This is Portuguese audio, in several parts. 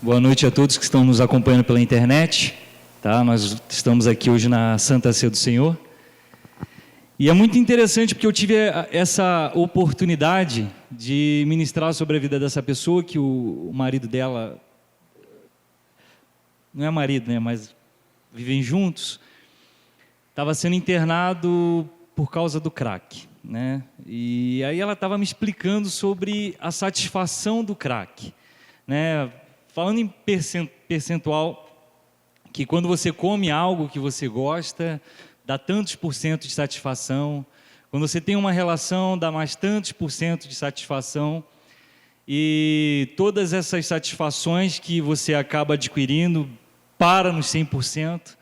Boa noite a todos que estão nos acompanhando pela internet. Tá? Nós estamos aqui hoje na Santa Ceia do Senhor. E é muito interessante porque eu tive essa oportunidade de ministrar sobre a vida dessa pessoa, que o marido dela, não é marido, né, mas vivem juntos, estava sendo internado por causa do crack, né? E aí ela estava me explicando sobre a satisfação do crack, né? Falando em percentual, que quando você come algo que você gosta, dá tantos por cento de satisfação. Quando você tem uma relação, dá mais tantos por cento de satisfação. E todas essas satisfações que você acaba adquirindo para nos 100%.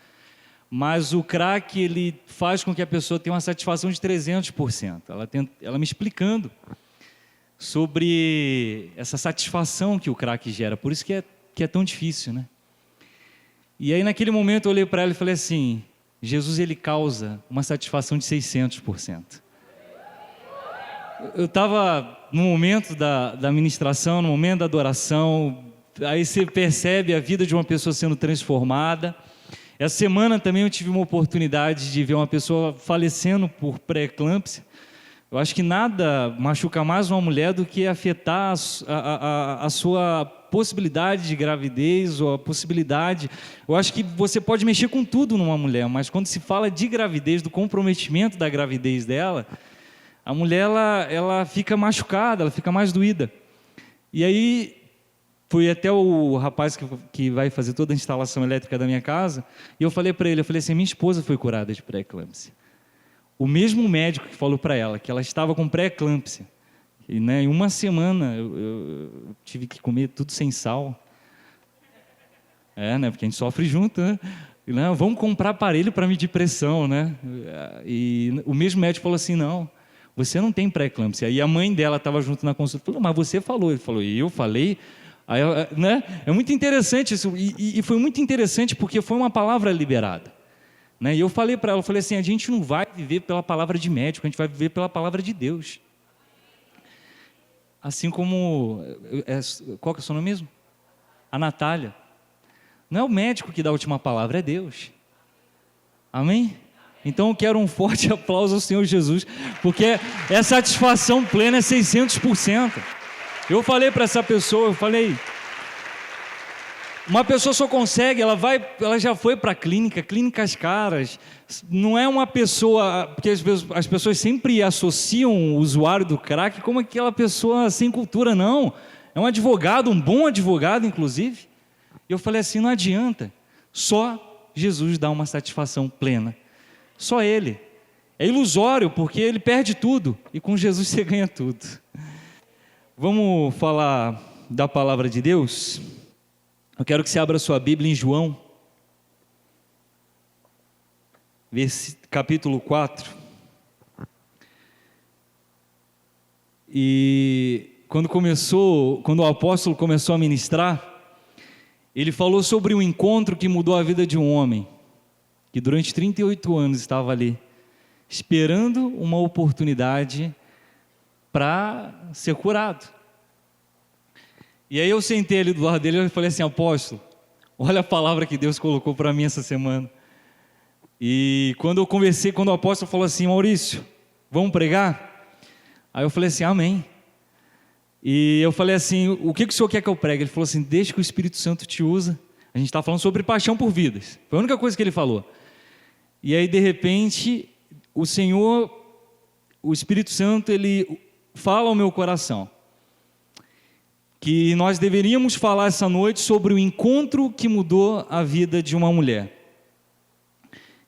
Mas o crack, ele faz com que a pessoa tenha uma satisfação de 300%. Ela me explicando sobre essa satisfação que o crack gera. Por isso que é tão difícil, né? E aí, naquele momento, eu olhei para ela e falei assim: Jesus, ele causa uma satisfação de 600%. Eu estava no momento da ministração, no momento da adoração, aí você percebe a vida de uma pessoa sendo transformada. Essa semana também eu tive uma oportunidade de ver uma pessoa falecendo por pré-eclâmpsia. Eu acho que nada machuca mais uma mulher do que afetar a sua possibilidade de gravidez ou a possibilidade. Eu acho que você pode mexer com tudo numa mulher, mas quando se fala de gravidez, do comprometimento da gravidez dela, a mulher ela fica machucada, ela fica mais doída. E aí fui até o rapaz que vai fazer toda a instalação elétrica da minha casa, e eu falei para ele, assim, minha esposa foi curada de pré-eclâmpsia. O mesmo médico que falou para ela que ela estava com pré-eclâmpsia, e, né, em uma semana eu tive que comer tudo sem sal. Né, porque a gente sofre junto, né? Não, vamos comprar aparelho para medir pressão, né? E o mesmo médico falou assim: não, você não tem pré-eclâmpsia. E a mãe dela estava junto na consulta, falou: mas você falou. Ele falou: e eu falei? Aí, né? É muito interessante isso, e foi muito interessante porque foi uma palavra liberada. E eu falei para ela, eu falei assim: a gente não vai viver pela palavra de médico, a gente vai viver pela palavra de Deus. Assim como, qual que é o seu nome mesmo? A Natália. Não é o médico que dá a última palavra, é Deus. Amém? Então eu quero um forte aplauso ao Senhor Jesus, porque é satisfação plena, é 600%. Eu falei para essa pessoa, uma pessoa só consegue, ela já foi para a clínica, clínicas caras, não é uma pessoa, porque as pessoas sempre associam o usuário do crack como aquela pessoa sem cultura, não, é um advogado, um bom advogado inclusive. Eu falei assim: não adianta, só Jesus dá uma satisfação plena, só Ele. É ilusório, porque Ele perde tudo, e com Jesus você ganha tudo. Vamos falar da palavra de Deus? Eu quero que você abra sua Bíblia em João, capítulo 4. E quando o apóstolo começou a ministrar, ele falou sobre um encontro que mudou a vida de um homem, que durante 38 anos estava ali, esperando uma oportunidade para ser curado. E aí eu sentei ali do lado dele e falei assim: apóstolo, olha a palavra que Deus colocou para mim essa semana. E quando o apóstolo falou assim: Maurício, vamos pregar? Aí eu falei assim: amém. E eu falei assim: o que o senhor quer que eu pregue? Ele falou assim: deixa que o Espírito Santo te usa. A gente está falando sobre paixão por vidas. Foi a única coisa que ele falou. E aí de repente, o Espírito Santo, ele fala ao meu coração que nós deveríamos falar essa noite sobre o encontro que mudou a vida de uma mulher.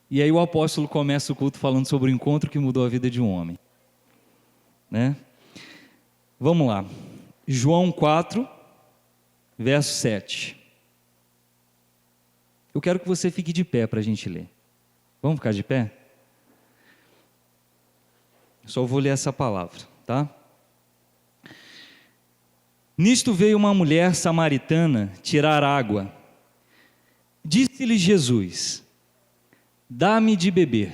E aí o apóstolo começa o culto falando sobre o encontro que mudou a vida de um homem, né? Vamos lá, João 4, verso 7. Eu quero que você fique de pé para a gente ler. Vamos ficar de pé? Só vou ler essa palavra, tá? Nisto veio uma mulher samaritana tirar água. Disse-lhe Jesus: dá-me de beber.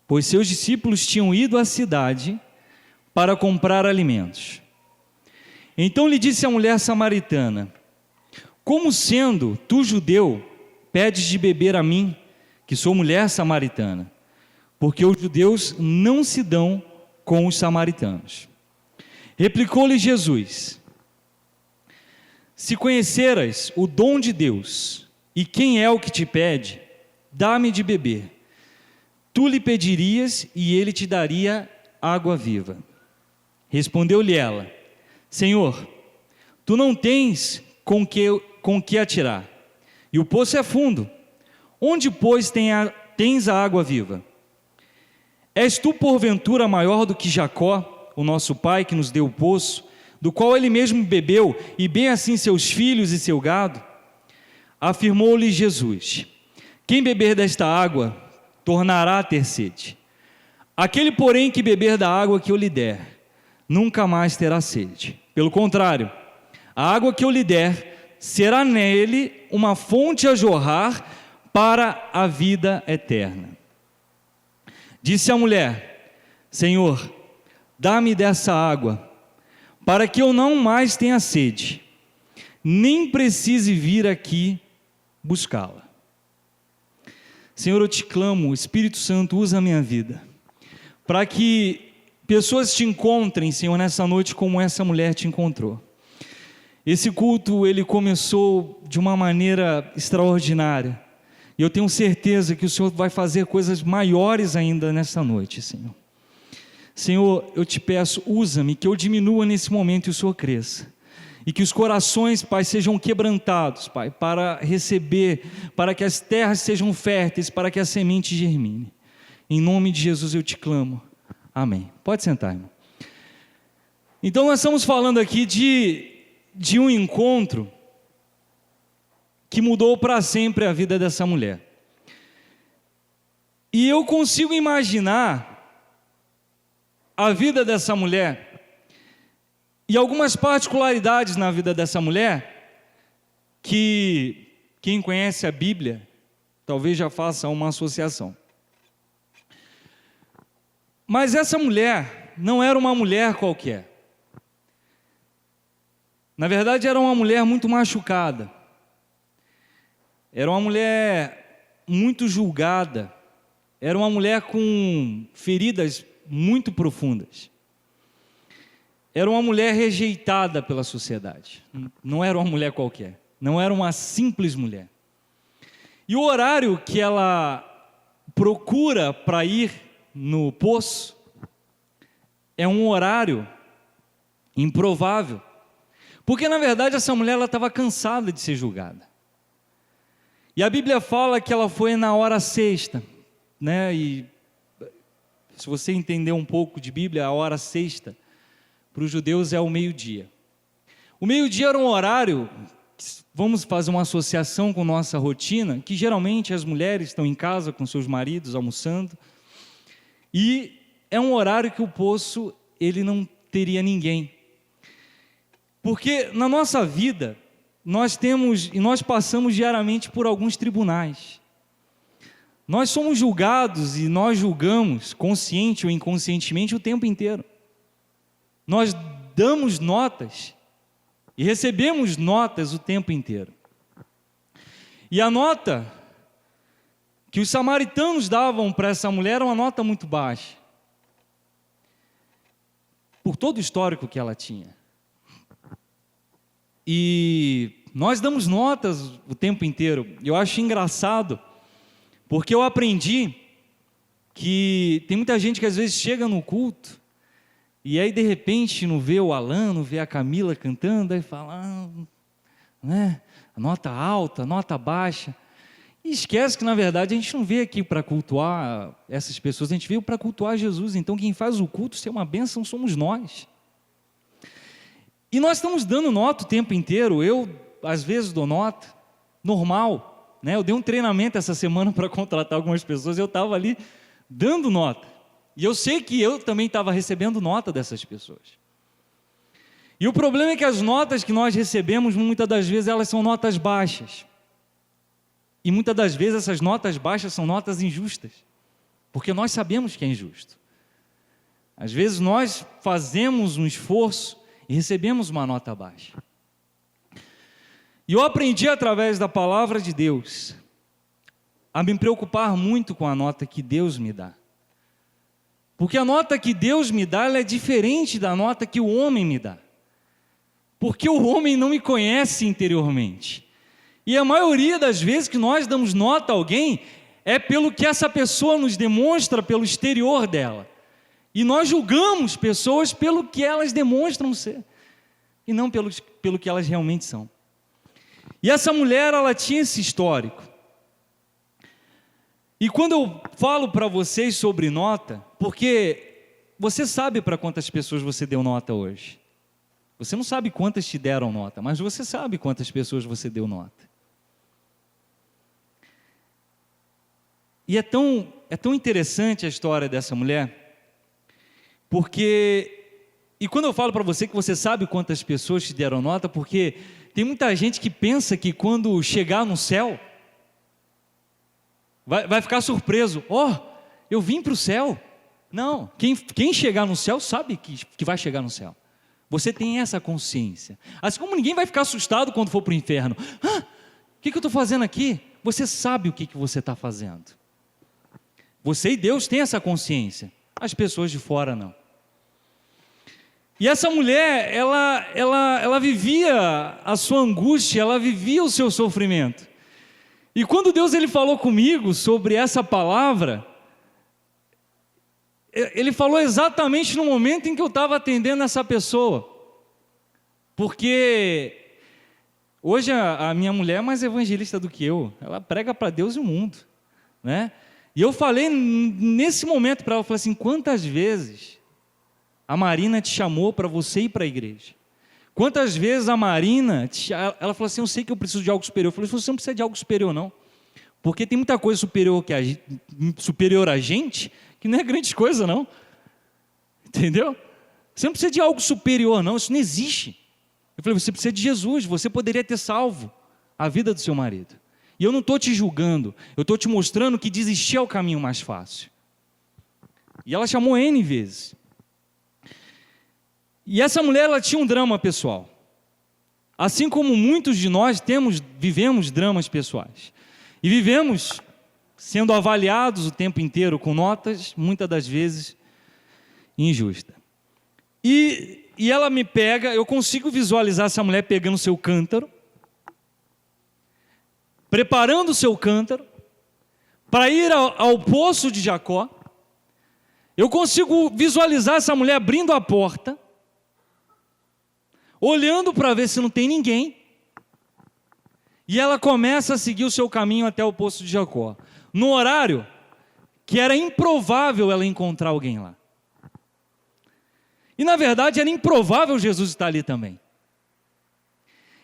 Pois seus discípulos tinham ido à cidade para comprar alimentos. Então lhe disse a mulher samaritana: como sendo tu judeu, pedes de beber a mim, que sou mulher samaritana? Porque os judeus não se dão com os samaritanos. Replicou-lhe Jesus: se conheceras o dom de Deus, e quem é o que te pede, dá-me de beber. Tu lhe pedirias, e ele te daria água viva. Respondeu-lhe ela: Senhor, tu não tens com que atirar, e o poço é fundo. Onde, pois, tens a água viva? És tu, porventura, maior do que Jacó, o nosso pai, que nos deu o poço, do qual ele mesmo bebeu, e bem assim seus filhos e seu gado? Afirmou-lhe Jesus: quem beber desta água, tornará a ter sede. Aquele, porém, que beber da água que eu lhe der, nunca mais terá sede. Pelo contrário, a água que eu lhe der, será nele uma fonte a jorrar para a vida eterna. Disse a mulher: Senhor, dá-me dessa água, para que eu não mais tenha sede, nem precise vir aqui buscá-la. Senhor, eu te clamo, Espírito Santo, usa a minha vida, para que pessoas te encontrem, Senhor, nessa noite como essa mulher te encontrou. Esse culto, ele começou de uma maneira extraordinária, e eu tenho certeza que o Senhor vai fazer coisas maiores ainda nessa noite, Senhor. Senhor, eu te peço, usa-me, que eu diminua nesse momento e o Senhor cresça. E que os corações, Pai, sejam quebrantados, Pai, para receber, para que as terras sejam férteis, para que a semente germine. Em nome de Jesus eu te clamo. Amém. Pode sentar, irmão. Então nós estamos falando aqui de um encontro que mudou para sempre a vida dessa mulher. E eu consigo imaginar a vida dessa mulher e algumas particularidades na vida dessa mulher que quem conhece a Bíblia talvez já faça uma associação. Mas essa mulher não era uma mulher qualquer. Na verdade, era uma mulher muito machucada. Era uma mulher muito julgada. Era uma mulher com feridas muito profundas. Era uma mulher rejeitada pela sociedade. Não era uma mulher qualquer. Não era uma simples mulher. E o horário que ela procura para ir no poço é um horário improvável. Porque, na verdade, essa mulher estava cansada de ser julgada. E a Bíblia fala que ela foi na hora sexta, né? E se você entender um pouco de Bíblia, a hora sexta, para os judeus é o meio-dia. O meio-dia era um horário, vamos fazer uma associação com nossa rotina, que geralmente as mulheres estão em casa com seus maridos, almoçando, e é um horário que o poço, ele não teria ninguém. Porque na nossa vida, nós temos e nós passamos diariamente por alguns tribunais. Nós somos julgados e nós julgamos, consciente ou inconscientemente, o tempo inteiro. Nós damos notas e recebemos notas o tempo inteiro. E a nota que os samaritanos davam para essa mulher era uma nota muito baixa, por todo o histórico que ela tinha. E nós damos notas o tempo inteiro. Eu acho engraçado, porque eu aprendi que tem muita gente que às vezes chega no culto e aí de repente não vê o Alan, não vê a Camila cantando, aí fala, né, nota alta, nota baixa, e esquece que na verdade a gente não veio aqui para cultuar essas pessoas, a gente veio para cultuar Jesus. Então quem faz o culto ser uma bênção somos nós. E nós estamos dando nota o tempo inteiro. Eu às vezes dou nota, normal, né? Eu dei um treinamento essa semana para contratar algumas pessoas, eu estava ali dando nota, e eu sei que eu também estava recebendo nota dessas pessoas. E o problema é que as notas que nós recebemos, muitas das vezes elas são notas baixas, e muitas das vezes essas notas baixas são notas injustas, porque nós sabemos que é injusto. Às vezes nós fazemos um esforço e recebemos uma nota baixa. E eu aprendi através da palavra de Deus a me preocupar muito com a nota que Deus me dá. Porque a nota que Deus me dá, ela é diferente da nota que o homem me dá. Porque o homem não me conhece interiormente. E a maioria das vezes que nós damos nota a alguém é pelo que essa pessoa nos demonstra pelo exterior dela. E nós julgamos pessoas pelo que elas demonstram ser, e não pelo que elas realmente são. E essa mulher, ela tinha esse histórico. E quando eu falo para vocês sobre nota, porque você sabe para quantas pessoas você deu nota hoje. Você não sabe quantas te deram nota, mas você sabe quantas pessoas você deu nota. E é tão interessante a história dessa mulher, porque, e quando eu falo para você que você sabe quantas pessoas te deram nota, porque tem muita gente que pensa que quando chegar no céu, vai ficar surpreso. Eu vim para o céu. Não, quem chegar no céu sabe que vai chegar no céu. Você tem essa consciência. Assim como ninguém vai ficar assustado quando for para o inferno. O que eu estou fazendo aqui? Você sabe o que você está fazendo. Você e Deus têm essa consciência. As pessoas de fora não. E essa mulher, ela vivia a sua angústia, ela vivia o seu sofrimento. E quando Deus ele falou comigo sobre essa palavra, Ele falou exatamente no momento em que eu estava atendendo essa pessoa. Porque hoje a minha mulher é mais evangelista do que eu. Ela prega para Deus e o mundo, né? E eu falei nesse momento para ela, eu falei assim, quantas vezes a Marina te chamou para você ir para a igreja? Quantas vezes a Marina, ela falou assim, eu sei que eu preciso de algo superior. Eu falei, você não precisa de algo superior não. Porque tem muita coisa superior a gente, que não é grande coisa não. Entendeu? Você não precisa de algo superior não, isso não existe. Eu falei, você precisa de Jesus, você poderia ter salvo a vida do seu marido. E eu não estou te julgando, eu estou te mostrando que desistir é o caminho mais fácil. E ela chamou N vezes. E essa mulher, ela tinha um drama pessoal. Assim como muitos de nós vivemos dramas pessoais. E vivemos sendo avaliados o tempo inteiro com notas, muitas das vezes injustas. E ela me pega, eu consigo visualizar essa mulher pegando o seu cântaro, preparando o seu cântaro, para ir ao poço de Jacó. Eu consigo visualizar essa mulher abrindo a porta, olhando para ver se não tem ninguém, e ela começa a seguir o seu caminho até o poço de Jacó, no horário que era improvável ela encontrar alguém lá. E na verdade era improvável Jesus estar ali também.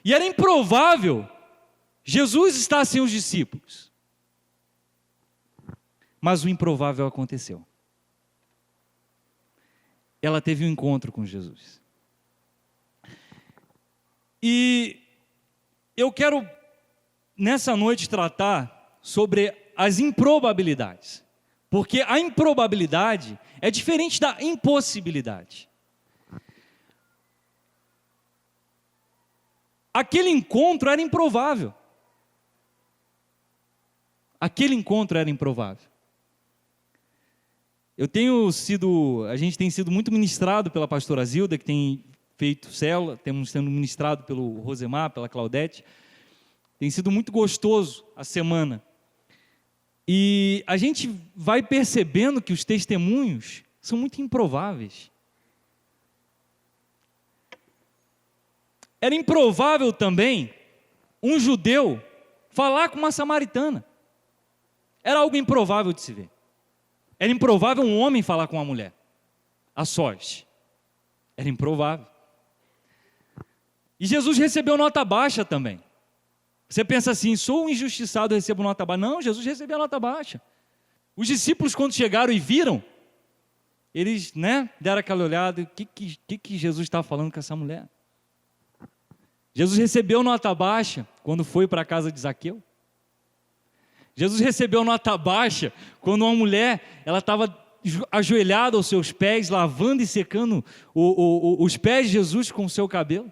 E era improvável Jesus estar sem os discípulos. Mas o improvável aconteceu. Ela teve um encontro com Jesus. E eu quero nessa noite tratar sobre as improbabilidades. Porque a improbabilidade é diferente da impossibilidade. Aquele encontro era improvável. Aquele encontro era improvável. A gente tem sido muito ministrado pela pastora Zilda, que tem feito célula, temos sendo ministrado pelo Rosemar, pela Claudete. Tem sido muito gostoso a semana. E a gente vai percebendo que os testemunhos são muito improváveis. Era improvável também um judeu falar com uma samaritana. Era algo improvável de se ver. Era improvável um homem falar com uma mulher, a sós. Era improvável. E Jesus recebeu nota baixa também. Você pensa assim, sou um injustiçado, recebo nota baixa. Não, Jesus recebeu nota baixa. Os discípulos, quando chegaram e viram, eles deram aquela olhada, o que Jesus estava falando com essa mulher? Jesus recebeu nota baixa quando foi para a casa de Zaqueu. Jesus recebeu nota baixa quando uma mulher, ela estava ajoelhada aos seus pés, lavando e secando os pés de Jesus com o seu cabelo.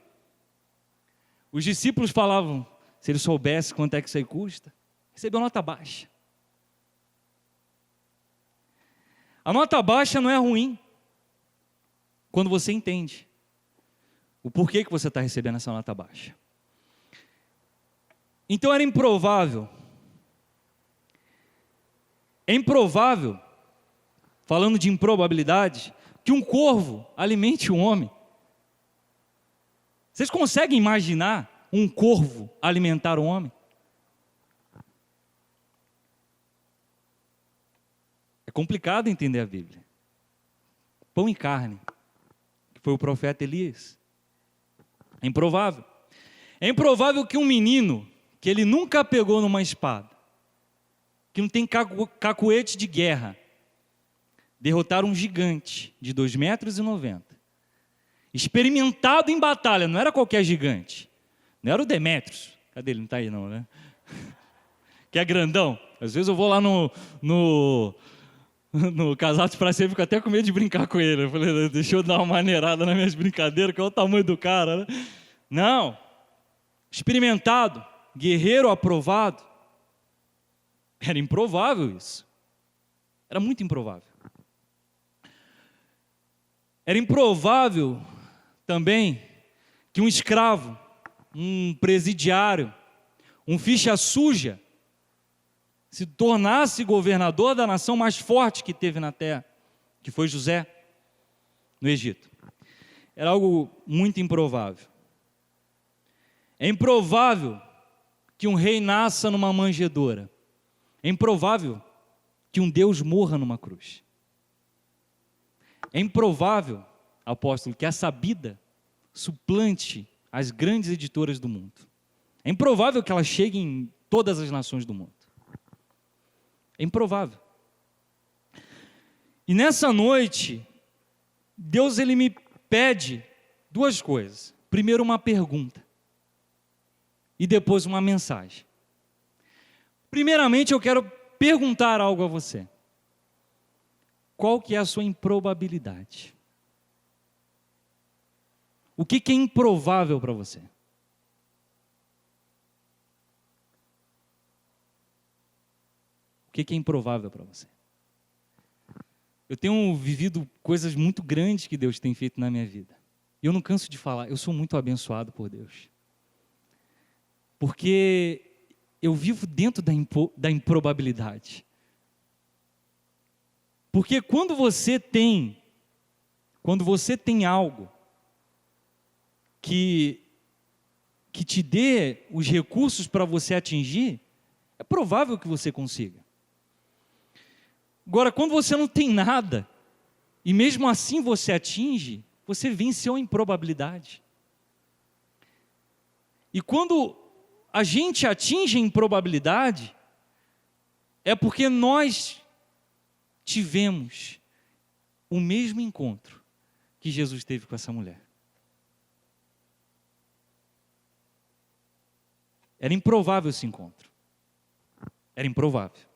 Os discípulos falavam, se ele soubesse quanto é que isso aí custa, recebeu nota baixa. A nota baixa não é ruim, quando você entende o porquê que você está recebendo essa nota baixa. Então era improvável, falando de improbabilidade, que um corvo alimente um homem. Vocês conseguem imaginar um corvo alimentar um homem? É complicado entender a Bíblia. Pão e carne, que foi o profeta Elias. É improvável. É improvável que um menino, que ele nunca pegou numa espada, que não tem cacuete de guerra, derrotar um gigante de 2,90 metros, experimentado em batalha, não era qualquer gigante, não era o Demétrios, cadê ele? Não está aí não, né? Que é grandão. Às vezes eu vou lá no Casados para Sempre, fico até com medo de brincar com ele. Eu falei, deixa eu dar uma maneirada nas minhas brincadeiras, que é o tamanho do cara, né? Não, experimentado, guerreiro aprovado. Era improvável isso. Era muito improvável. Era improvável também que um escravo, um presidiário, um ficha suja, se tornasse governador da nação mais forte que teve na terra, que foi José, no Egito. Era algo muito improvável. É improvável que um rei nasça numa manjedoura. É improvável que um Deus morra numa cruz. É improvável, apóstolo, que a Sabida suplante as grandes editoras do mundo. É improvável que ela chegue em todas as nações do mundo. É improvável. E nessa noite, Deus ele me pede duas coisas. Primeiro uma pergunta. E depois uma mensagem. Primeiramente eu quero perguntar algo a você. Qual que é a sua improbabilidade? O que é improvável para você? O que é improvável para você? Eu tenho vivido coisas muito grandes que Deus tem feito na minha vida. E eu não canso de falar, eu sou muito abençoado por Deus. Porque eu vivo dentro da improbabilidade. Porque quando você tem algo que te dê os recursos para você atingir, é provável que você consiga. Agora, quando você não tem nada, e mesmo assim você atinge, você venceu a improbabilidade. E quando a gente atinge a improbabilidade, é porque nós tivemos o mesmo encontro que Jesus teve com essa mulher. Era improvável esse encontro. Era improvável.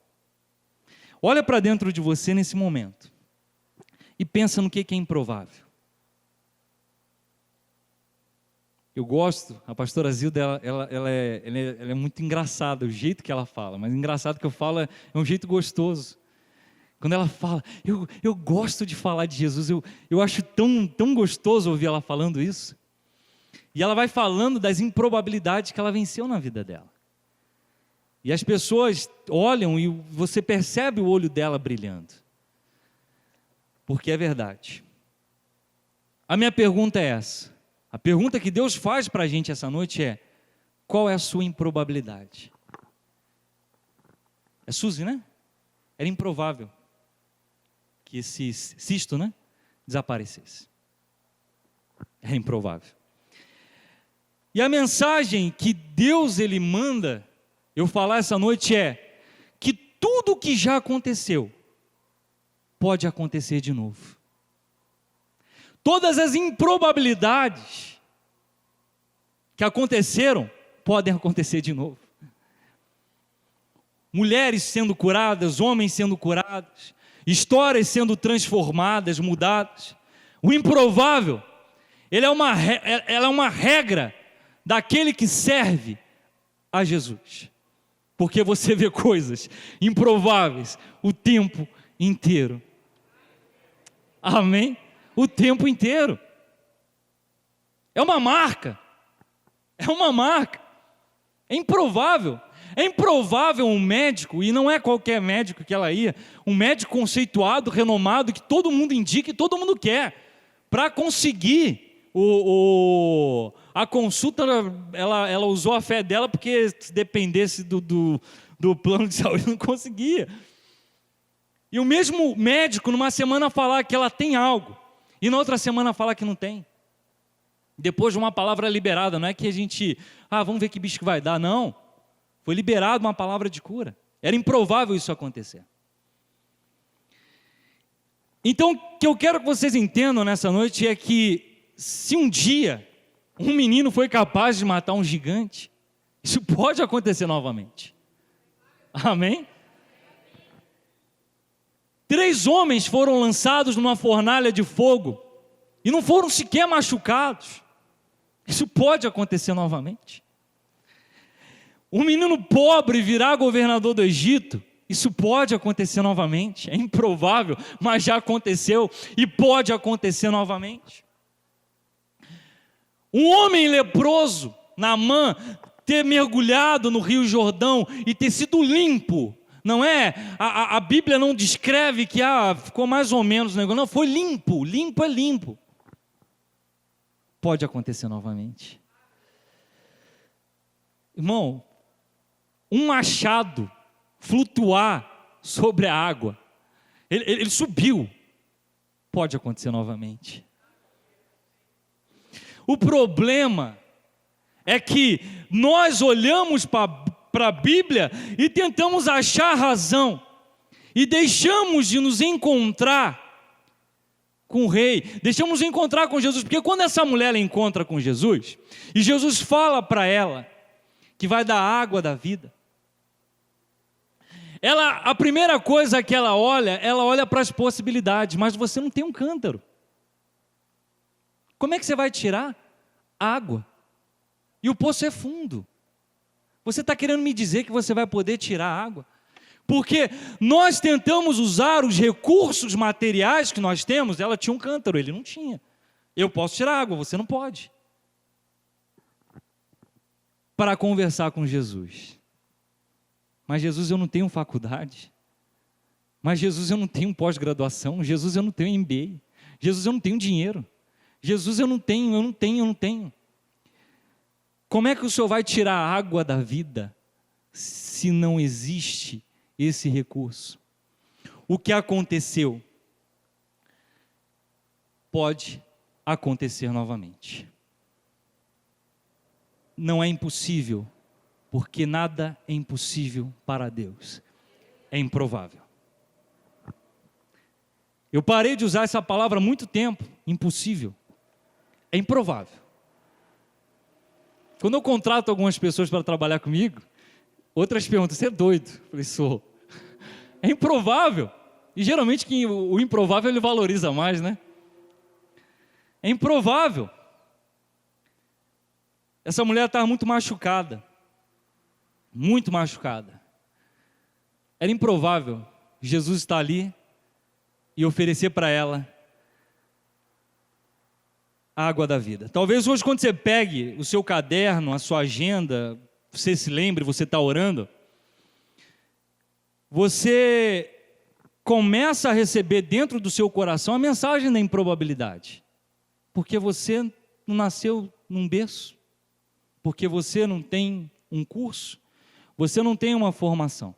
Olha para dentro de você nesse momento e pensa no que é improvável. Eu gosto, a pastora Zilda, ela é muito engraçada, o jeito que ela fala, mas engraçado que eu falo é um jeito gostoso. Quando ela fala, eu gosto de falar de Jesus, eu acho tão gostoso ouvir ela falando isso. E ela vai falando das improbabilidades que ela venceu na vida dela. E as pessoas olham e você percebe o olho dela brilhando. Porque é verdade. A minha pergunta é essa. A pergunta que Deus faz para a gente essa noite é: qual é a sua improbabilidade? É Suzy, né? Era improvável que esse cisto, né, desaparecesse. É improvável. E a mensagem que Deus ele manda eu falar essa noite é que tudo que já aconteceu pode acontecer de novo. Todas as improbabilidades que aconteceram podem acontecer de novo. Mulheres sendo curadas, homens sendo curados, histórias sendo transformadas, mudadas. O improvável, ela é uma regra daquele que serve a Jesus. Porque você vê coisas improváveis o tempo inteiro. Amém? O tempo inteiro. É uma marca. É uma marca. É improvável. É improvável um médico, e não é qualquer médico que ela ia, um médico conceituado, renomado, que todo mundo indica e todo mundo quer, para conseguir a consulta. Ela usou a fé dela, porque se dependesse do plano de saúde, não conseguia. E o mesmo médico, numa semana, falar que ela tem algo, e na outra semana falar que não tem. Depois de uma palavra liberada, não é que a gente, vamos ver que bicho que vai dar, não. Foi liberada uma palavra de cura. Era improvável isso acontecer. Então, o que eu quero que vocês entendam nessa noite é que, se um dia um menino foi capaz de matar um gigante, isso pode acontecer novamente. Amém? 3 homens foram lançados numa fornalha de fogo e não foram sequer machucados. Isso pode acontecer novamente. Um menino pobre virar governador do Egito, isso pode acontecer novamente. É improvável, mas já aconteceu e pode acontecer novamente. Um homem leproso, Naamã, ter mergulhado no Rio Jordão e ter sido limpo. Não é? A Bíblia não descreve que ficou mais ou menos, não, foi limpo. Limpo é limpo. Pode acontecer novamente. Irmão, um machado flutuar sobre a água, ele subiu, pode acontecer novamente. O problema é que nós olhamos para a Bíblia e tentamos achar razão, e deixamos de nos encontrar com o rei, deixamos de encontrar com Jesus, porque quando essa mulher encontra com Jesus, e Jesus fala para ela que vai dar água da vida, a primeira coisa que ela olha para as possibilidades, mas você não tem um cântaro. Como é que você vai tirar água? E o poço é fundo. Você está querendo me dizer que você vai poder tirar água? Porque nós tentamos usar os recursos materiais que nós temos. Ela tinha um cântaro, ele não tinha. Eu posso tirar água, você não pode. Para conversar com Jesus. Mas Jesus, eu não tenho faculdade. Mas Jesus, eu não tenho pós-graduação. Jesus, eu não tenho MBA. Jesus, eu não tenho dinheiro. Jesus, eu não tenho. Como é que o Senhor vai tirar a água da vida se não existe esse recurso? O que aconteceu pode acontecer novamente. Não é impossível, porque nada é impossível para Deus. É improvável. Eu parei de usar essa palavra há muito tempo, impossível. É improvável. Quando eu contrato algumas pessoas para trabalhar comigo, outras perguntam, você é doido? Eu falei, sou. É improvável. E geralmente o improvável ele valoriza mais, né? É improvável. Essa mulher estava muito machucada. Muito machucada. Era improvável Jesus estar ali e oferecer para ela a água da vida. Talvez hoje, quando você pegue o seu caderno, a sua agenda, você se lembre, você está orando, você começa a receber dentro do seu coração a mensagem da improbabilidade. Porque você não nasceu num berço, porque você não tem um curso, você não tem uma formação.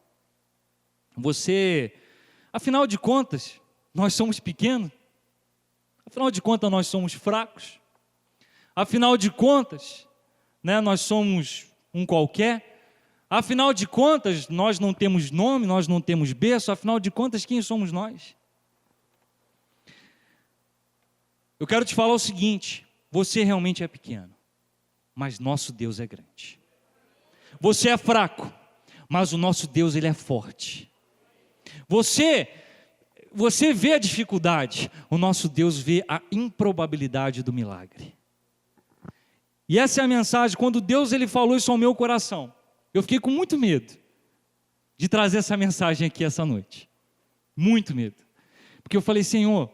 Afinal de contas, nós somos pequenos. Afinal de contas, nós somos fracos. Afinal de contas, nós somos um qualquer. Afinal de contas, nós não temos nome, nós não temos berço. Afinal de contas, quem somos nós? Eu quero te falar o seguinte: você realmente é pequeno, mas nosso Deus é grande. Você é fraco, mas o nosso Deus, ele é forte. Você vê a dificuldade, o nosso Deus vê a improbabilidade do milagre. E essa é a mensagem. Quando Deus ele falou isso ao meu coração, Eu fiquei com muito medo de trazer essa mensagem aqui essa noite. Muito medo. Porque eu falei, Senhor,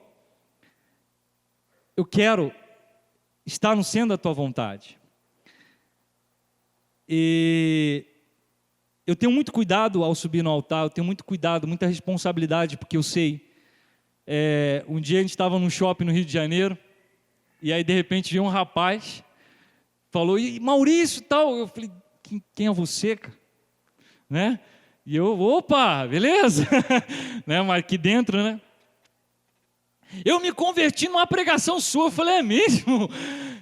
eu quero estar no centro da tua vontade. E eu tenho muito cuidado ao subir no altar, eu tenho muito cuidado, muita responsabilidade, porque eu sei. Um dia a gente estava num shopping no Rio de Janeiro, e aí de repente veio um rapaz, falou, e Maurício e tal. Eu falei, quem é você, cara? Né? E eu, opa, beleza? Né? Mas aqui dentro, né? Eu me converti numa pregação sua. Eu falei, é mesmo?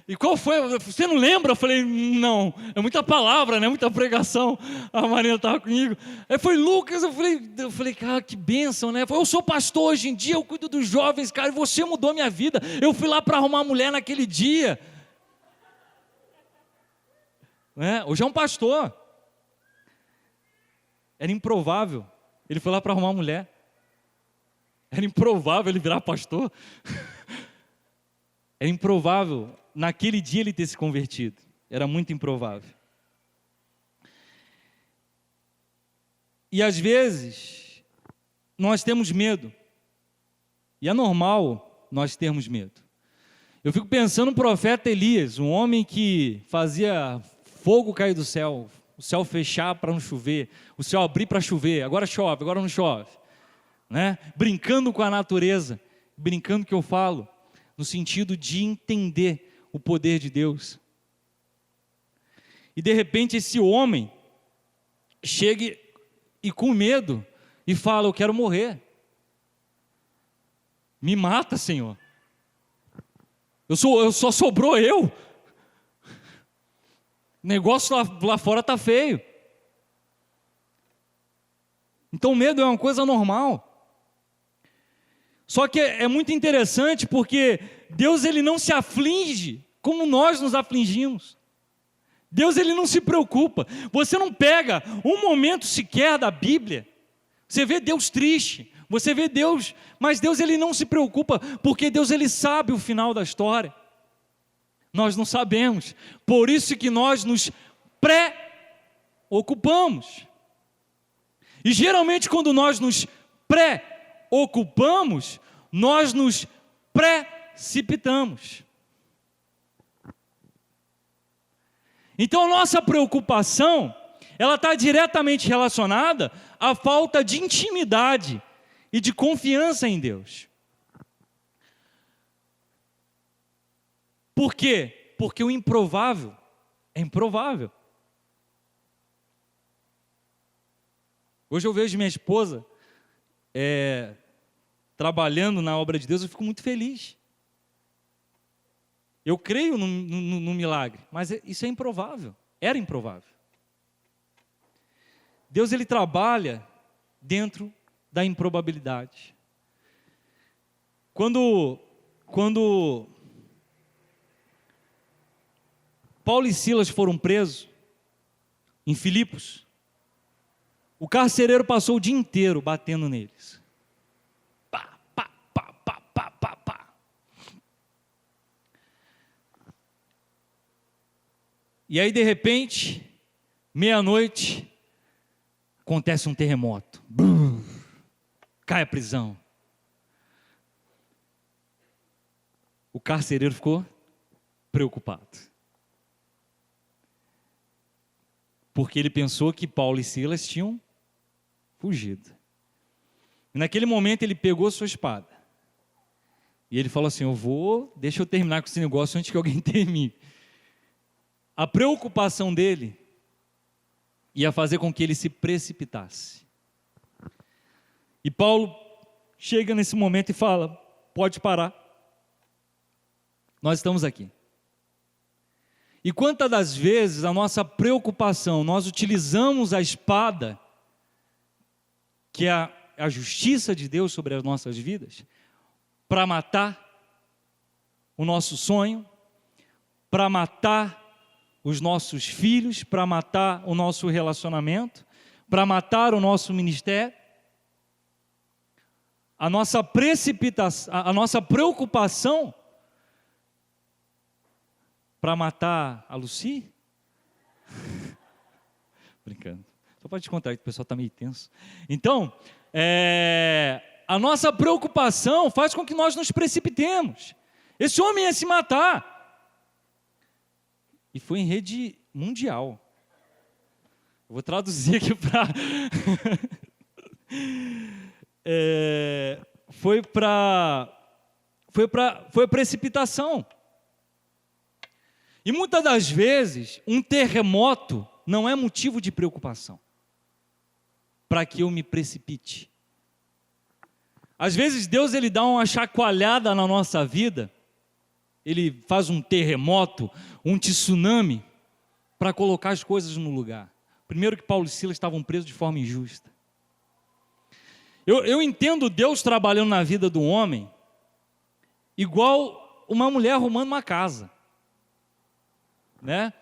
E qual foi? Você não lembra? Eu falei, não, é muita palavra, né? Muita pregação. A Marina estava comigo. Aí foi Lucas, eu falei, cara, que bênção, né? Eu sou pastor hoje em dia, eu cuido dos jovens, cara, e você mudou minha vida. Eu fui lá para arrumar mulher naquele dia. Né? Hoje é um pastor. Era improvável. Ele foi lá para arrumar mulher. Era improvável ele virar pastor. Era improvável naquele dia ele ter se convertido. Era muito improvável. E às vezes, nós temos medo. E é normal nós termos medo. Eu fico pensando no profeta Elias, um homem que fazia fogo cair do céu, o céu fechar para não chover, o céu abrir para chover, agora chove, agora não chove. Né? Brincando com a natureza, brincando que eu falo, no sentido de entender o poder de Deus. E de repente esse homem chega e com medo e fala, eu quero morrer. Me mata, Senhor. Só sobrou eu. O negócio lá fora está feio. Então o medo é uma coisa normal. Só que é muito interessante porque Deus ele não se aflige como nós nos afligimos. Deus ele não se preocupa. Você não pega um momento sequer da Bíblia, você vê Deus triste, você vê Deus, mas Deus ele não se preocupa, porque Deus ele sabe o final da história. Nós não sabemos, por isso que nós nos preocupamos. E geralmente quando nós nos preocupamos, nós nos precipitamos. Então a nossa preocupação, ela está diretamente relacionada à falta de intimidade e de confiança em Deus. Por quê? Porque o improvável é improvável. Hoje eu vejo minha esposa trabalhando na obra de Deus, eu fico muito feliz. Eu creio no milagre, mas isso é improvável, era improvável. Deus ele trabalha dentro da improbabilidade. Quando Paulo e Silas foram presos em Filipos, o carcereiro passou o dia inteiro batendo neles. Pá, pá, pá, pá, pá, pá, pá. E aí de repente, meia-noite, acontece um terremoto. Brum, cai a prisão. O carcereiro ficou preocupado. Porque ele pensou que Paulo e Silas tinham fugido. E naquele momento ele pegou sua espada. E ele falou assim, deixa eu terminar com esse negócio antes que alguém termine. A preocupação dele ia fazer com que ele se precipitasse. E Paulo chega nesse momento e fala, pode parar. Nós estamos aqui. E quantas das vezes a nossa preocupação, nós utilizamos a espada, que é a justiça de Deus sobre as nossas vidas, para matar o nosso sonho, para matar os nossos filhos, para matar o nosso relacionamento, para matar o nosso ministério. A nossa precipitação, a nossa preocupação para matar a Lucy? Brincando. Só pode te contar que o pessoal está meio tenso. Então, a nossa preocupação faz com que nós nos precipitemos. Esse homem ia se matar. E foi em rede mundial. Eu vou traduzir aqui para... foi precipitação. E muitas das vezes, um terremoto não é motivo de preocupação para que eu me precipite. Às vezes Deus ele dá uma chacoalhada na nossa vida, ele faz um terremoto, um tsunami, para colocar as coisas no lugar. Primeiro que Paulo e Silas estavam presos de forma injusta. Eu entendo Deus trabalhando na vida do homem igual uma mulher arrumando uma casa, né?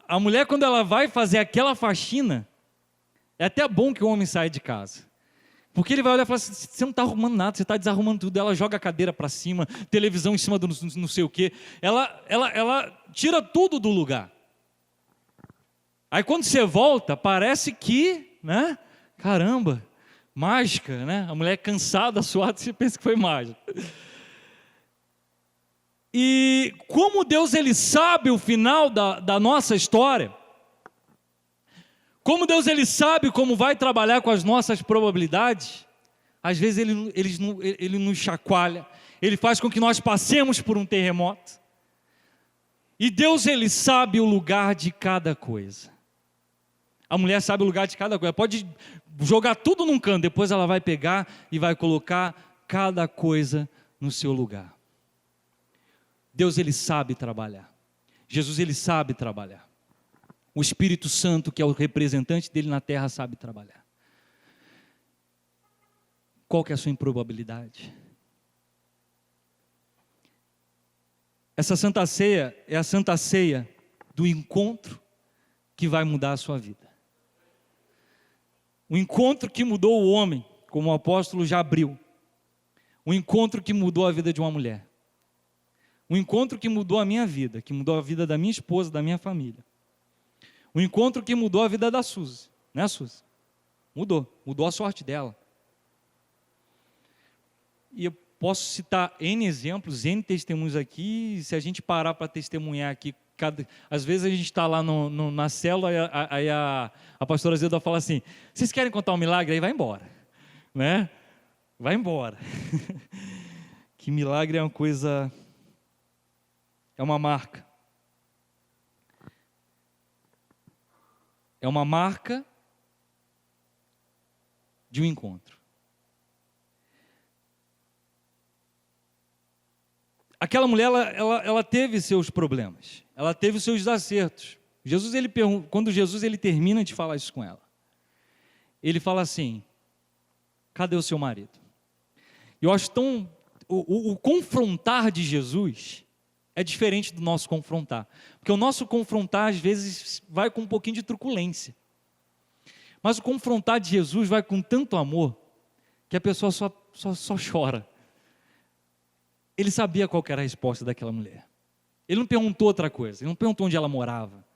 A mulher, quando ela vai fazer aquela faxina, é até bom que o homem saia de casa, porque ele vai olhar e falar assim, você não está arrumando nada, você está desarrumando tudo. Ela joga a cadeira para cima, televisão em cima do não sei o quê, ela tira tudo do lugar. Aí quando você volta, parece que, né, caramba, mágica, né? A mulher cansada, suada, você pensa que foi mágica. E como Deus ele sabe o final da nossa história, como Deus ele sabe como vai trabalhar com as nossas probabilidades, às vezes ele nos chacoalha, ele faz com que nós passemos por um terremoto. E Deus ele sabe o lugar de cada coisa. A mulher sabe o lugar de cada coisa, pode jogar tudo num canto, depois ela vai pegar e vai colocar cada coisa no seu lugar. Deus ele sabe trabalhar. Jesus ele sabe trabalhar. O Espírito Santo, que é o representante dele na terra, sabe trabalhar. Qual que é a sua improbabilidade? Essa Santa Ceia é a Santa Ceia do encontro que vai mudar a sua vida. O encontro que mudou o homem, como o apóstolo já abriu. O encontro que mudou a vida de uma mulher. O encontro que mudou a minha vida, que mudou a vida da minha esposa, da minha família. O encontro que mudou a vida da Suzy, né, Suzy? Mudou a sorte dela. E eu posso citar N exemplos, N testemunhos aqui, se a gente parar para testemunhar aqui, às vezes a gente está lá na célula, aí a pastora Zilda fala assim, vocês querem contar um milagre? Aí vai embora, né? Vai embora. Que milagre é uma coisa... É uma marca. É uma marca de um encontro. Aquela mulher, ela teve seus problemas. Ela teve os seus desacertos. Quando Jesus ele termina de falar isso com ela, ele fala assim, cadê o seu marido? Eu acho tão... O confrontar de Jesus... é diferente do nosso confrontar. Porque o nosso confrontar, às vezes, vai com um pouquinho de truculência. Mas o confrontar de Jesus vai com tanto amor, que a pessoa só chora. Ele sabia qual era a resposta daquela mulher. Ele não perguntou outra coisa, ele não perguntou onde ela morava.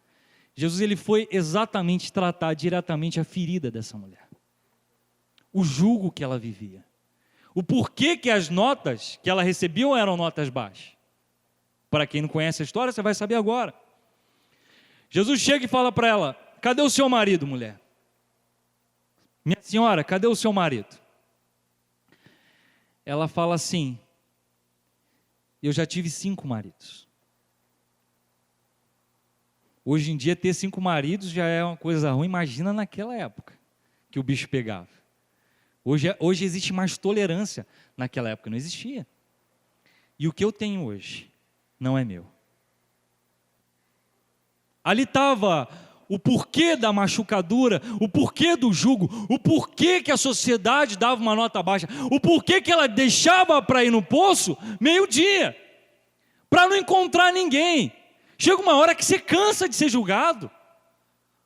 Jesus ele foi exatamente tratar diretamente a ferida dessa mulher. O jugo que ela vivia. O porquê que as notas que ela recebia eram notas baixas. Para quem não conhece a história, você vai saber agora. Jesus chega e fala para ela, cadê o seu marido, mulher? Minha senhora, cadê o seu marido? Ela fala assim, eu já tive 5 maridos. Hoje em dia ter 5 maridos já é uma coisa ruim, imagina naquela época que o bicho pegava. Hoje existe mais tolerância, naquela época não existia. E o que eu tenho hoje não é meu. Ali estava o porquê da machucadura, o porquê do jugo, o porquê que a sociedade dava uma nota baixa, o porquê que ela deixava para ir no poço meio-dia, para não encontrar ninguém. Chega uma hora que você cansa de ser julgado,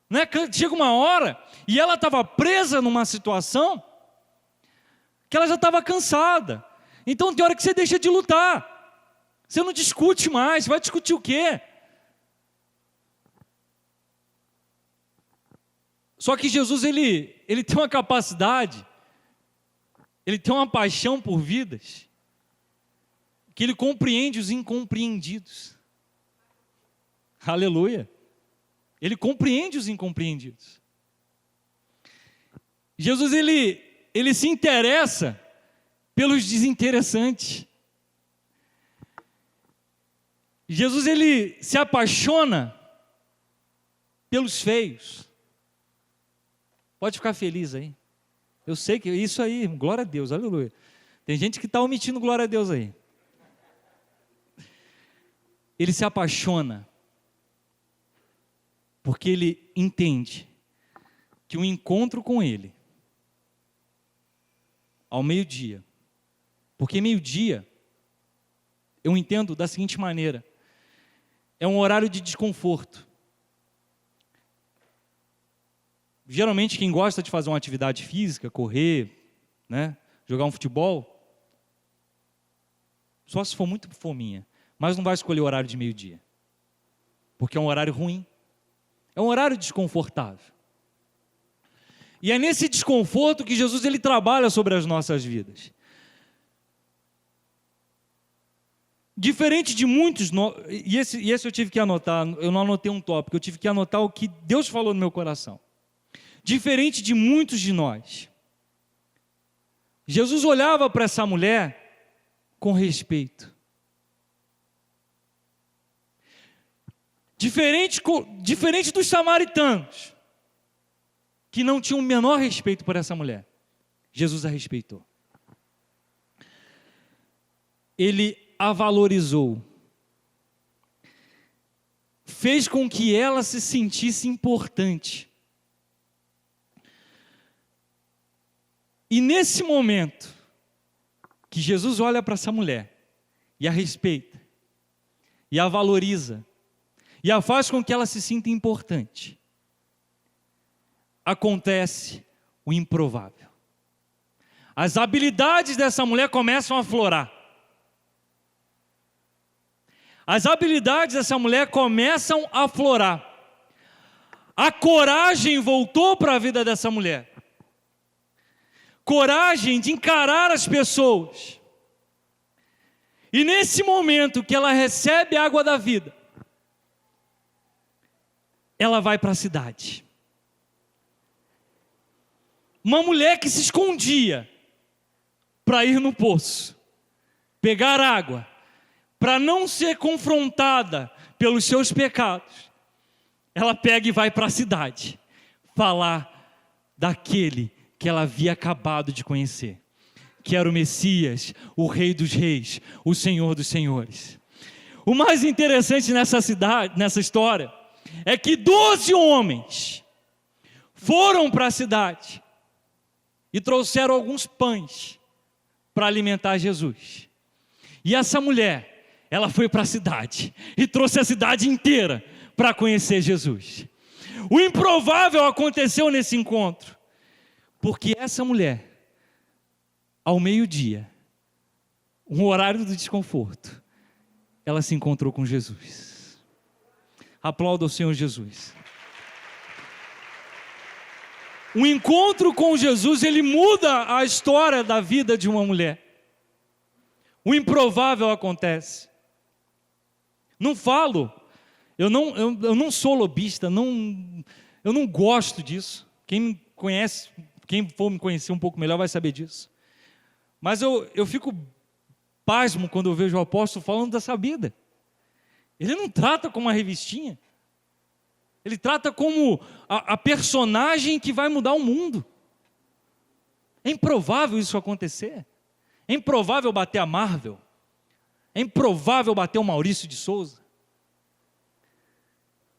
né? Chega uma hora, e ela estava presa numa situação, que ela já estava cansada. Então tem hora que você deixa de lutar. Você não discute mais, vai discutir o quê? Só que Jesus, ele tem uma capacidade, ele tem uma paixão por vidas, que ele compreende os incompreendidos. Aleluia! Ele compreende os incompreendidos. Jesus, ele se interessa pelos desinteressantes. Jesus, ele se apaixona pelos feios. Pode ficar feliz aí. Eu sei que isso aí, glória a Deus, aleluia. Tem gente que está omitindo glória a Deus aí. Ele se apaixona porque ele entende que o encontro com ele, ao meio-dia, porque meio-dia, eu entendo da seguinte maneira, é um horário de desconforto. Geralmente quem gosta de fazer uma atividade física, correr, né, jogar um futebol, só se for muito fominha, mas não vai escolher o horário de meio-dia, porque é um horário ruim, é um horário desconfortável. E é nesse desconforto que Jesus ele trabalha sobre as nossas vidas. Diferente de muitos, e esse eu tive que anotar, eu não anotei um tópico, eu tive que anotar o que Deus falou no meu coração. Diferente de muitos de nós, Jesus olhava para essa mulher com respeito. Diferente dos samaritanos, que não tinham o menor respeito por essa mulher, Jesus a respeitou. Ele a valorizou, fez com que ela se sentisse importante. E nesse momento, que Jesus olha para essa mulher, e a respeita, e a valoriza, e a faz com que ela se sinta importante, acontece o improvável. As habilidades dessa mulher começam a aflorar. As habilidades dessa mulher começam a aflorar. A coragem voltou para a vida dessa mulher. Coragem de encarar as pessoas. E nesse momento que ela recebe a água da vida, ela vai para a cidade. Uma mulher que se escondia para ir no poço, pegar água, para não ser confrontada pelos seus pecados, ela pega e vai para a cidade, falar daquele que ela havia acabado de conhecer, que era o Messias, o Rei dos Reis, o Senhor dos Senhores. O mais interessante nessa história, é que 12 homens foram para a cidade e trouxeram alguns pães para alimentar Jesus. E essa mulher, ela foi para a cidade e trouxe a cidade inteira para conhecer Jesus. O improvável aconteceu nesse encontro, porque essa mulher, ao meio-dia, um horário do desconforto, ela se encontrou com Jesus. Aplauda o Senhor Jesus. O encontro com Jesus, ele muda a história da vida de uma mulher. O improvável acontece. Não falo, eu não sou lobista, eu não gosto disso. Quem me conhece, quem for me conhecer um pouco melhor vai saber disso. Mas eu fico pasmo quando eu vejo o apóstolo falando dessa vida. Ele não trata como uma revistinha. Ele trata como a personagem que vai mudar o mundo. É improvável isso acontecer. É improvável bater a Marvel. É improvável bater o Maurício de Souza.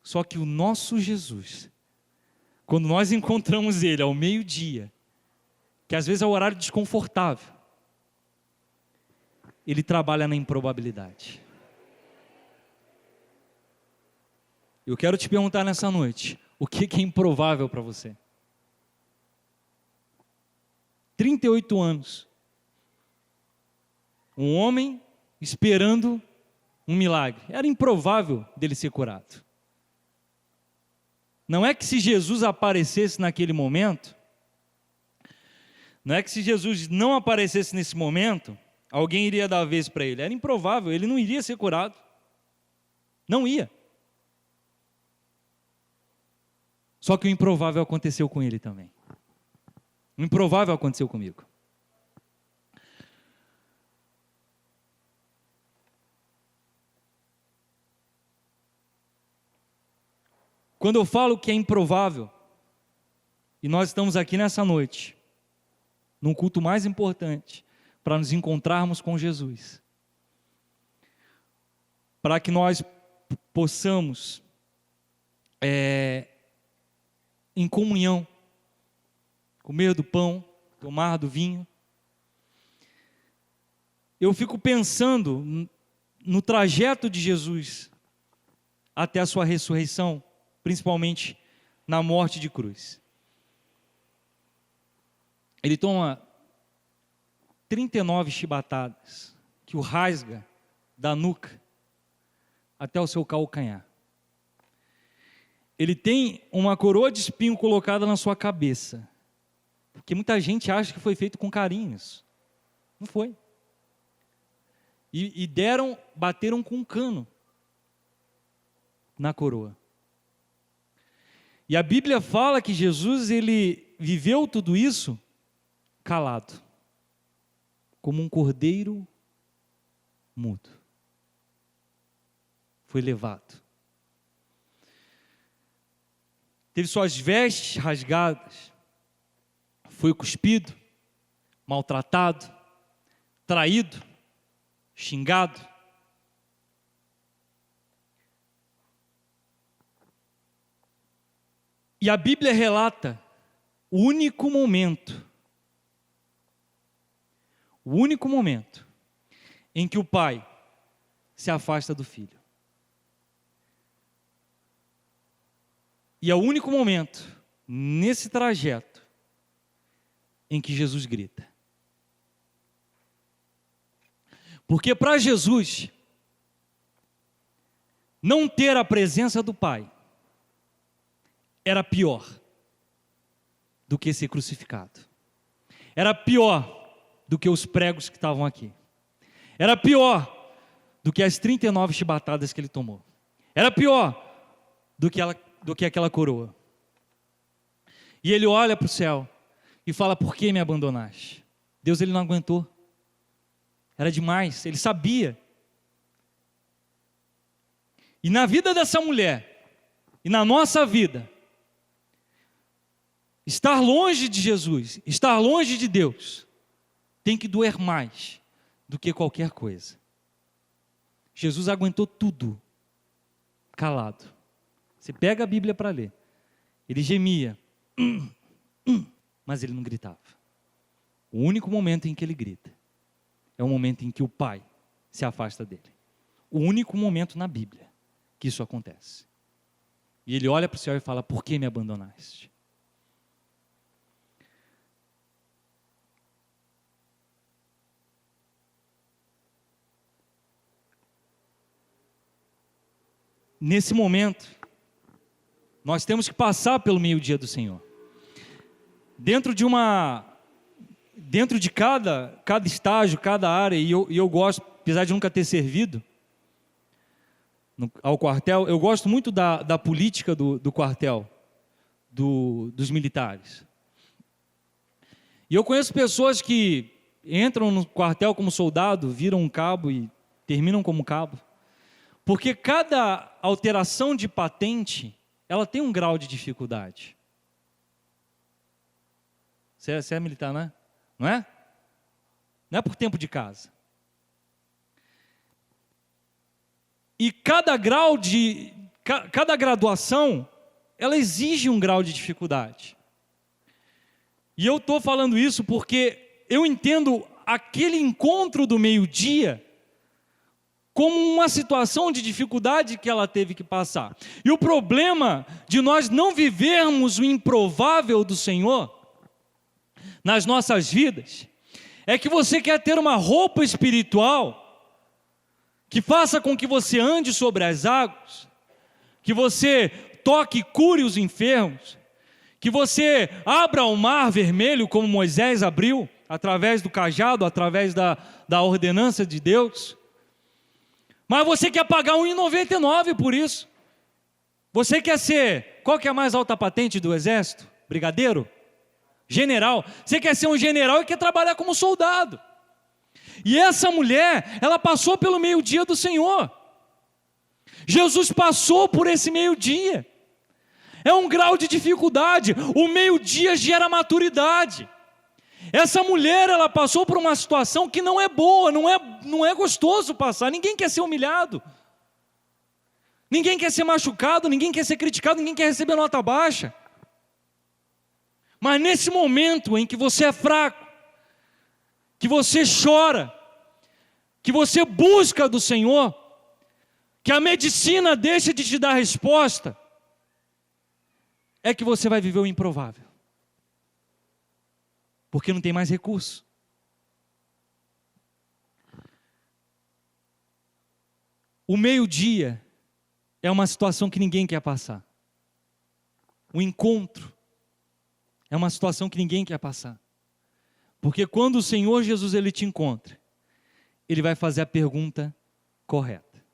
Só que o nosso Jesus, quando nós encontramos Ele ao meio-dia, que às vezes é um horário desconfortável, Ele trabalha na improbabilidade. Eu quero te perguntar nessa noite, o que é improvável para você? 38 anos. Um homem esperando um milagre. Era improvável dele ser curado. Não é que se Jesus aparecesse naquele momento, não é que se Jesus não aparecesse nesse momento, alguém iria dar a vez para ele. Era improvável, ele não iria ser curado. Não ia. Só que o improvável aconteceu com ele também. O improvável aconteceu comigo. Quando eu falo que é improvável, e nós estamos aqui nessa noite, num culto mais importante, para nos encontrarmos com Jesus, para que nós possamos, em comunhão, comer do pão, tomar do vinho, eu fico pensando no trajeto de Jesus até a sua ressurreição, principalmente na morte de cruz. Ele toma 39 chibatadas, que o rasga da nuca até o seu calcanhar. Ele tem uma coroa de espinho colocada na sua cabeça, porque muita gente acha que foi feito com carinho isso. Não foi. E bateram com um cano na coroa. E a Bíblia fala que Jesus, ele viveu tudo isso calado, como um cordeiro mudo. Foi levado. Teve suas vestes rasgadas, foi cuspido, maltratado, traído, xingado. E a Bíblia relata o único momento em que o pai se afasta do filho. E é o único momento, nesse trajeto, em que Jesus grita. Porque para Jesus, não ter a presença do Pai era pior do que ser crucificado. Era pior do que os pregos que estavam aqui. Era pior do que as 39 chibatadas que ele tomou. Era pior do que aquela coroa. E ele olha para o céu e fala: por que me abandonaste? Deus, ele não aguentou. Era demais, ele sabia. E na vida dessa mulher, e na nossa vida, estar longe de Jesus, estar longe de Deus, tem que doer mais do que qualquer coisa. Jesus aguentou tudo, calado. Você pega a Bíblia para ler. Ele gemia, mas ele não gritava. O único momento em que ele grita é o momento em que o Pai se afasta dele. O único momento na Bíblia que isso acontece. E ele olha para o céu e fala: por que me abandonaste? Nesse momento, nós temos que passar pelo meio-dia do Senhor. Dentro de cada estágio, cada área, e eu gosto, apesar de nunca ter servido ao quartel, eu gosto muito da política do quartel, dos militares. E eu conheço pessoas que entram no quartel como soldado, viram um cabo e terminam como cabo. Porque cada alteração de patente, ela tem um grau de dificuldade. Você é militar, não é? Não é? Não é por tempo de casa. E cada graduação, ela exige um grau de dificuldade. E eu estou falando isso porque eu entendo aquele encontro do meio-dia como uma situação de dificuldade que ela teve que passar. E o problema de nós não vivermos o improvável do Senhor nas nossas vidas é que você quer ter uma roupa espiritual que faça com que você ande sobre as águas, que você toque e cure os enfermos, que você abra o mar vermelho como Moisés abriu, através do cajado, através da ordenança de Deus. Mas você quer pagar R$1,99 por isso. Você quer ser, qual que é a mais alta patente do exército? Brigadeiro? General. Você quer ser um general e quer trabalhar como soldado. E essa mulher, ela passou pelo meio-dia do Senhor. Jesus passou por esse meio-dia. É um grau de dificuldade. O meio-dia gera maturidade. Essa mulher, ela passou por uma situação que não é boa, não é gostoso passar. Ninguém quer ser humilhado. Ninguém quer ser machucado, ninguém quer ser criticado, ninguém quer receber nota baixa. Mas nesse momento em que você é fraco, que você chora, que você busca do Senhor, que a medicina deixa de te dar resposta, é que você vai viver o improvável. Porque não tem mais recurso. O meio-dia é uma situação que ninguém quer passar. O encontro é uma situação que ninguém quer passar. Porque quando o Senhor Jesus ele te encontra, Ele vai fazer a pergunta correta.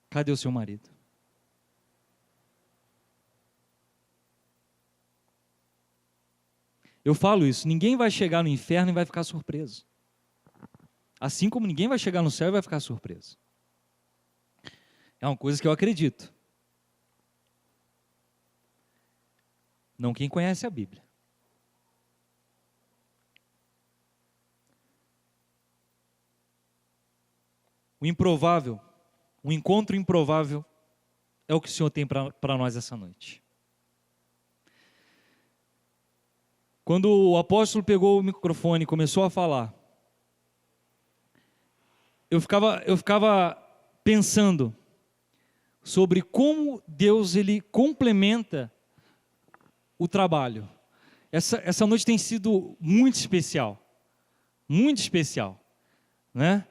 Cadê o seu marido? Eu falo isso, ninguém vai chegar no inferno e vai ficar surpreso. Assim como ninguém vai chegar no céu e vai ficar surpreso. É uma coisa que eu acredito. Não quem conhece a Bíblia. O improvável, o encontro improvável é o que o Senhor tem para nós essa noite. Quando o apóstolo pegou o microfone e começou a falar, eu ficava pensando sobre como Deus ele complementa o trabalho. Essa noite tem sido muito especial, né?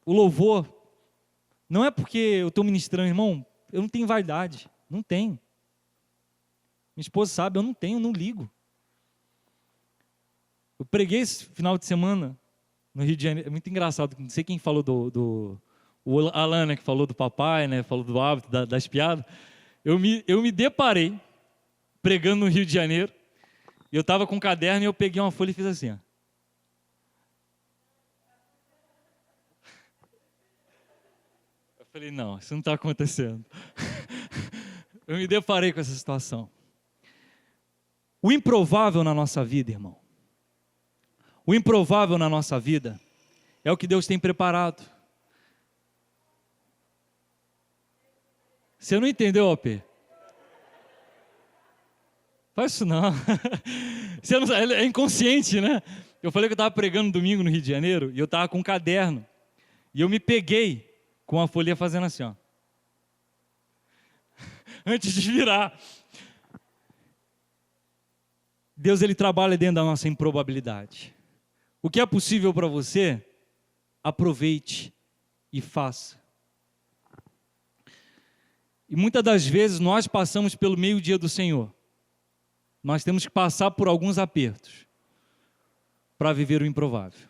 O louvor, não é porque eu estou ministrando, irmão, eu não tenho vaidade, não tenho. Minha esposa sabe, eu não tenho, não ligo. Eu preguei esse final de semana no Rio de Janeiro, é muito engraçado, não sei quem falou o Alan, né, que falou do papai, né, falou do hábito, das piadas. Eu me deparei pregando no Rio de Janeiro, e eu estava com um caderno e eu peguei uma folha e fiz assim, ó. Eu falei, não, isso não está acontecendo. Eu me deparei com essa situação. O improvável na nossa vida, irmão, o improvável na nossa vida é o que Deus tem preparado. Você não entendeu, OP? Faz isso não. Você não. É inconsciente, né? Eu falei que eu estava pregando domingo no Rio de Janeiro e eu estava com um caderno. E eu me peguei com a folha fazendo assim, ó. Antes de virar. Deus ele trabalha dentro da nossa improbabilidade. O que é possível para você, aproveite e faça. E muitas das vezes nós passamos pelo meio-dia do Senhor. Nós temos que passar por alguns apertos para viver o improvável.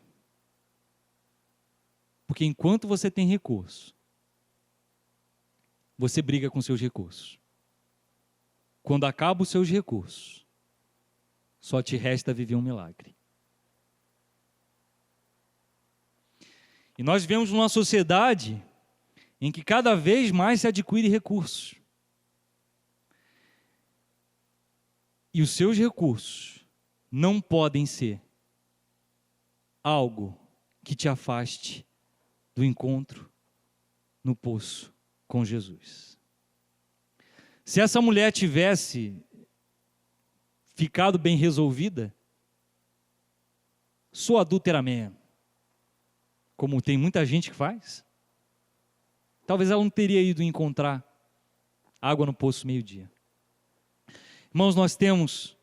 Porque enquanto você tem recurso, você briga com seus recursos. Quando acabam os seus recursos, só te resta viver um milagre. E nós vivemos numa sociedade em que cada vez mais se adquire recursos. E os seus recursos não podem ser algo que te afaste do encontro no poço com Jesus. Se essa mulher tivesse ficado bem resolvida, sou adúltera mesmo, como tem muita gente que faz, talvez ela não teria ido encontrar água no poço meio-dia. Irmãos, nós temos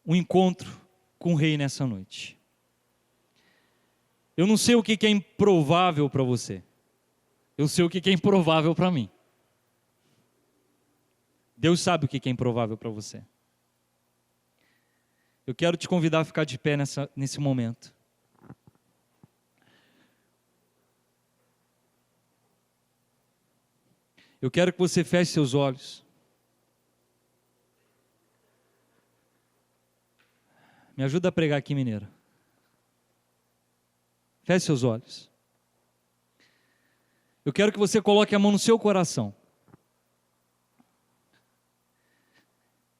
um encontro com o Rei nessa noite. Eu não sei o que é improvável para você. Eu sei o que é improvável para mim. Deus sabe o que é improvável para você. Eu quero te convidar a ficar de pé nesse momento. Eu quero que você feche seus olhos. Me ajuda a pregar aqui, mineiro. Feche seus olhos. Eu quero que você coloque a mão no seu coração.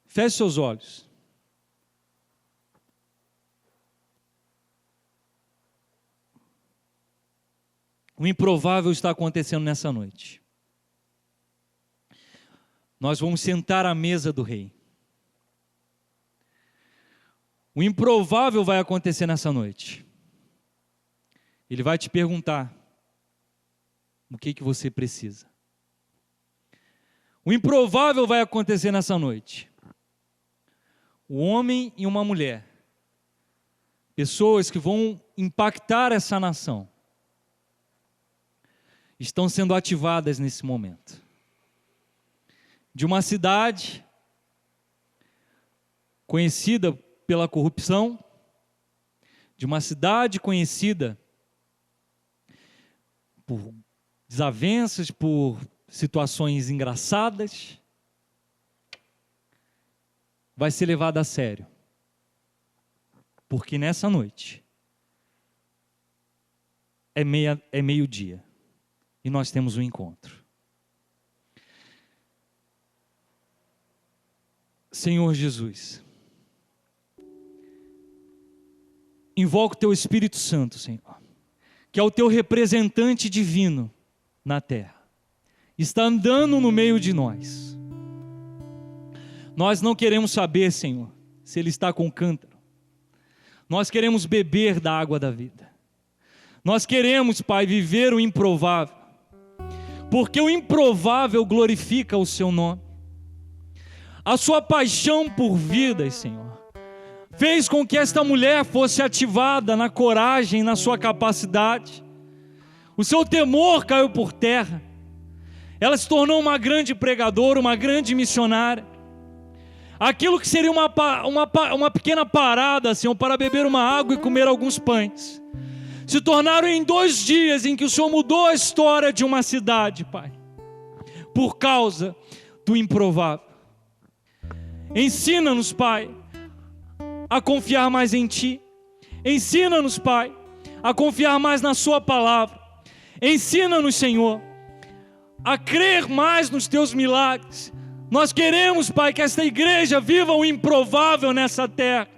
Feche seus olhos. O improvável está acontecendo nessa noite. Nós vamos sentar à mesa do rei. O improvável vai acontecer nessa noite. Ele vai te perguntar o que você precisa. O improvável vai acontecer nessa noite. Um homem e uma mulher, pessoas que vão impactar essa nação, estão sendo ativadas nesse momento. De uma cidade conhecida pela corrupção, de uma cidade conhecida por desavenças, por situações engraçadas, vai ser levada a sério. Porque nessa noite é meio-dia e nós temos um encontro. Senhor Jesus, invoco o Teu Espírito Santo, Senhor, que é o Teu representante divino na terra, está andando no meio de nós. Nós não queremos saber, Senhor, se Ele está com cântaro. Nós queremos beber da água da vida. Nós queremos, Pai, viver o improvável, porque o improvável glorifica o Seu nome. A Sua paixão por vidas, Senhor, fez com que esta mulher fosse ativada na coragem, na sua capacidade. O seu temor caiu por terra. Ela se tornou uma grande pregadora, uma grande missionária. Aquilo que seria uma pequena parada, Senhor, para beber uma água e comer alguns pães, se tornaram em 2 dias em que o Senhor mudou a história de uma cidade, Pai, por causa do improvável. Ensina-nos, Pai, a confiar mais em Ti. Ensina-nos, Pai, a confiar mais na Sua palavra. Ensina-nos, Senhor, a crer mais nos Teus milagres. Nós queremos, Pai, que esta igreja viva o improvável nessa terra.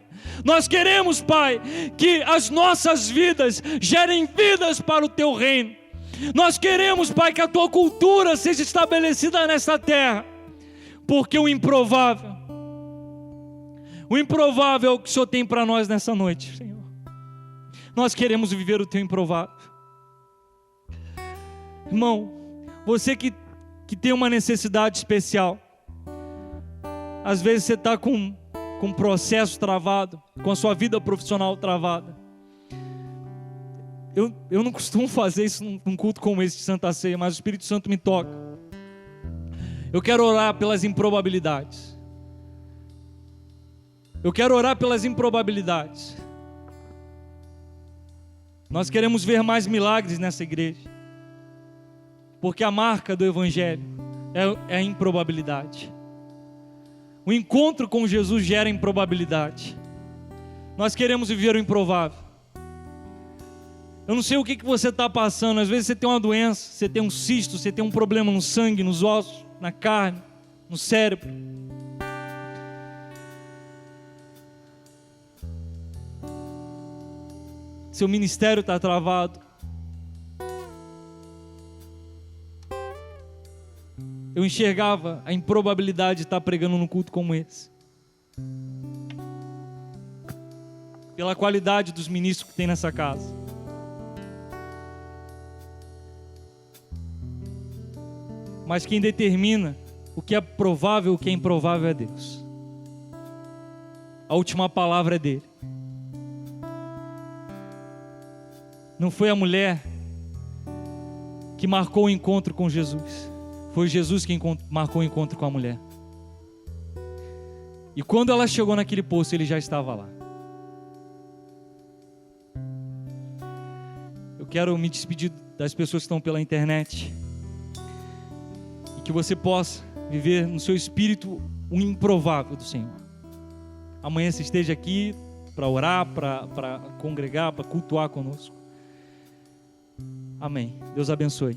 Nós queremos, Pai, que as nossas vidas gerem vidas para o Teu reino. Nós queremos, Pai, que a Tua cultura seja estabelecida nessa terra, porque o improvável é o que o Senhor tem para nós nessa noite, Senhor. Nós queremos viver o Teu improvável. Irmão, você que tem uma necessidade especial, às vezes você está com um processo travado, com a sua vida profissional travada. Eu não costumo fazer isso num culto como esse de Santa Ceia, mas o Espírito Santo me toca. Eu quero orar pelas improbabilidades. Eu quero orar pelas improbabilidades. Nós queremos ver mais milagres nessa igreja, porque a marca do Evangelho é a improbabilidade. O encontro com Jesus gera improbabilidade. Nós queremos viver o improvável. Eu não sei o que você está passando. Às vezes você tem uma doença, você tem um cisto, você tem um problema no sangue, nos ossos, na carne, no cérebro. Seu ministério está travado. Eu enxergava a improbabilidade de estar pregando num culto como esse, pela qualidade dos ministros que tem nessa casa. Mas quem determina o que é provável e o que é improvável é Deus. A última palavra é dele. Não foi a mulher que marcou o encontro com Jesus. Foi Jesus quem marcou o encontro com a mulher. E quando ela chegou naquele poço, ele já estava lá. Eu quero me despedir das pessoas que estão pela internet. E que você possa viver no seu espírito o improvável do Senhor. Amanhã você esteja aqui para orar, para congregar, para cultuar conosco. Amém. Deus abençoe.